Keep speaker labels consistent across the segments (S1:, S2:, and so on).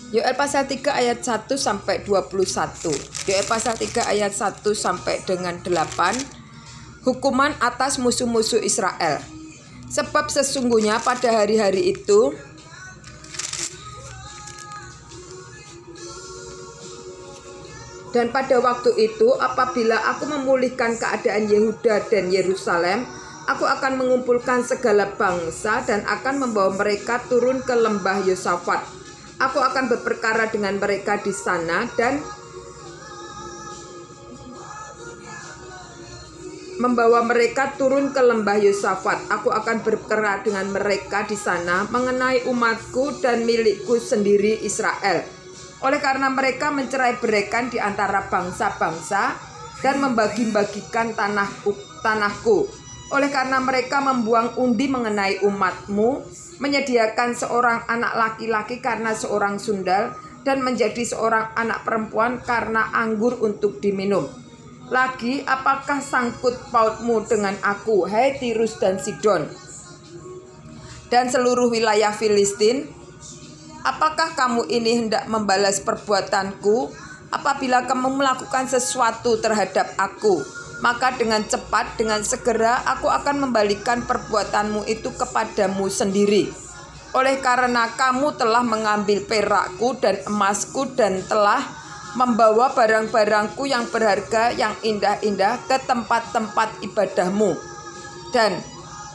S1: Yoel pasal 3 ayat 1 sampai 21. Yoel pasal 3 ayat 1 sampai dengan 8. Hukuman atas musuh-musuh Israel. Sebab sesungguhnya pada hari-hari itu dan pada waktu itu, apabila aku memulihkan keadaan Yehuda dan Yerusalem, aku akan mengumpulkan segala bangsa dan akan membawa mereka turun ke lembah Yosafat. Aku akan berperkara dengan mereka di sana dan membawa mereka turun ke lembah Yosafat. Aku akan berperkara dengan mereka di sana mengenai umatku dan milikku sendiri Israel. Oleh karena mereka mencerai-beraikan di antara bangsa-bangsa dan membagi-bagikan tanahku. Oleh karena mereka membuang undi mengenai umatmu, menyediakan seorang anak laki-laki karena seorang sundal, dan menjadi seorang anak perempuan karena anggur untuk diminum. Lagi, apakah sangkut pautmu dengan aku, hai Tirus dan Sidon, dan seluruh wilayah Filistin? Apakah kamu ini hendak membalas perbuatanku? Apabila kamu melakukan sesuatu terhadap aku, maka dengan cepat, dengan segera aku akan membalikan perbuatanmu itu kepadamu sendiri. Oleh karena kamu telah mengambil perakku dan emasku dan telah membawa barang-barangku yang berharga, yang indah-indah ke tempat-tempat ibadahmu, dan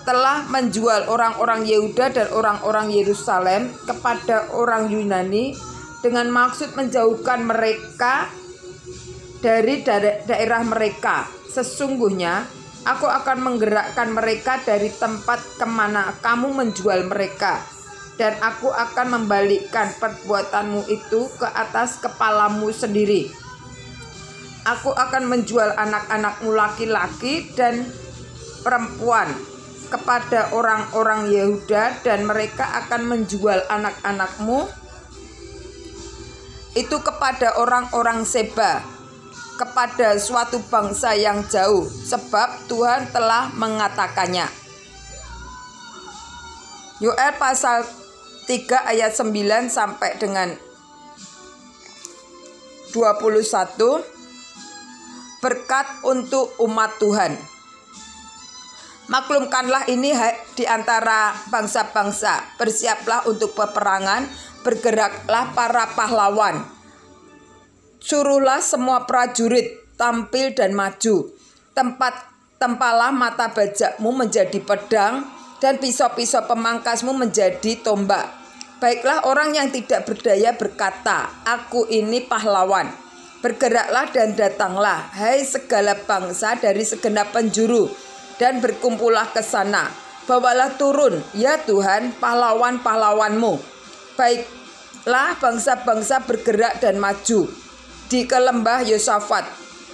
S1: telah menjual orang-orang Yehuda dan orang-orang Yerusalem kepada orang Yunani dengan maksud menjauhkan mereka dari daerah mereka. Sesungguhnya aku akan menggerakkan mereka dari tempat kemana kamu menjual mereka, dan aku akan membalikkan perbuatanmu itu ke atas kepalamu sendiri. Aku akan menjual anak-anakmu laki-laki dan perempuan kepada orang-orang Yehuda, dan mereka akan menjual anak-anakmu itu kepada orang-orang Seba, kepada suatu bangsa yang jauh, sebab Tuhan telah mengatakannya. Yoel pasal 3 ayat 9 sampai dengan 21. Berkat untuk umat Tuhan. Maklumkanlah ini di antara bangsa-bangsa, bersiaplah untuk peperangan, bergeraklah para pahlawan. Suruhlah semua prajurit tampil dan maju. Tempalah mata bajakmu menjadi pedang, dan pisau-pisau pemangkasmu menjadi tombak. Baiklah orang yang tidak berdaya berkata, aku ini pahlawan. Bergeraklah dan datanglah, hai segala bangsa dari segenap penjuru, dan berkumpullah ke sana. Bawalah turun, ya Tuhan, pahlawan-pahlawanmu. Baiklah bangsa-bangsa bergerak dan maju di ke lembah Yosafat,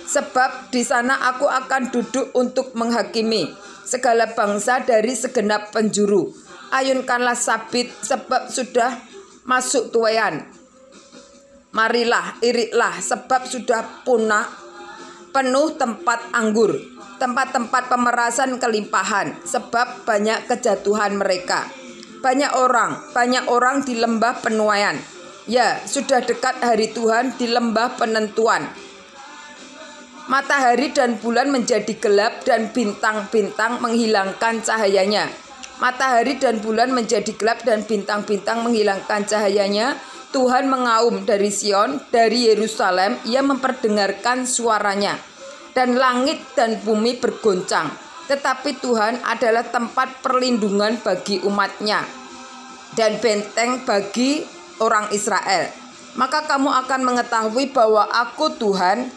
S1: sebab di sana aku akan duduk untuk menghakimi segala bangsa dari segenap penjuru. Ayunkanlah sabit, sebab sudah masuk tuaian. Marilah, iritlah, sebab sudah penuh tempat anggur, tempat-tempat pemerasan kelimpahan, sebab banyak kejatuhan mereka. Banyak orang di lembah penuaian. Ya, sudah dekat hari Tuhan di lembah penentuan. Matahari dan bulan menjadi gelap, dan bintang-bintang menghilangkan cahayanya. Matahari dan bulan menjadi gelap, dan bintang-bintang menghilangkan cahayanya. Tuhan mengaum dari Sion, dari Yerusalem, ia memperdengarkan suaranya, dan langit dan bumi bergoncang. Tetapi Tuhan adalah tempat perlindungan bagi umatnya, dan benteng bagi orang Israel. Maka kamu akan mengetahui bahwa aku Tuhan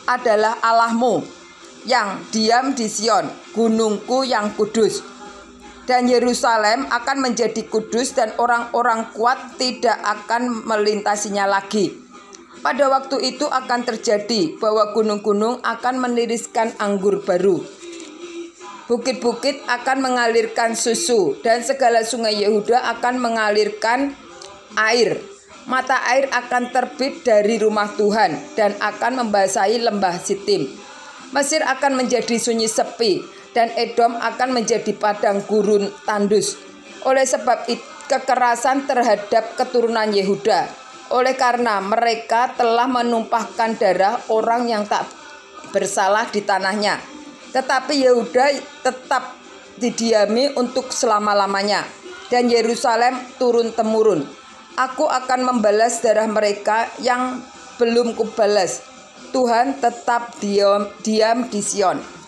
S1: adalah Allahmu, yang diam di Sion, gunungku yang kudus. Dan Yerusalem akan menjadi kudus, dan orang-orang kuat tidak akan melintasinya lagi. Pada waktu itu akan terjadi bahwa gunung-gunung akan meniriskan anggur baru. Bukit-bukit akan mengalirkan susu, dan segala sungai Yehuda akan mengalirkan air. Mata air akan terbit dari rumah Tuhan dan akan membasahi lembah Sitim. Mesir akan menjadi sunyi sepi, dan Edom akan menjadi padang gurun tandus oleh sebab kekerasan terhadap keturunan Yehuda. oleh karena mereka telah menumpahkan darah orang yang tak bersalah di tanahnya. Tetapi Yehuda tetap didiami untuk selama-lamanya, dan Yerusalem turun-temurun. Aku akan membalas darah mereka yang belum kubalas. Tuhan tetap diam di Sion.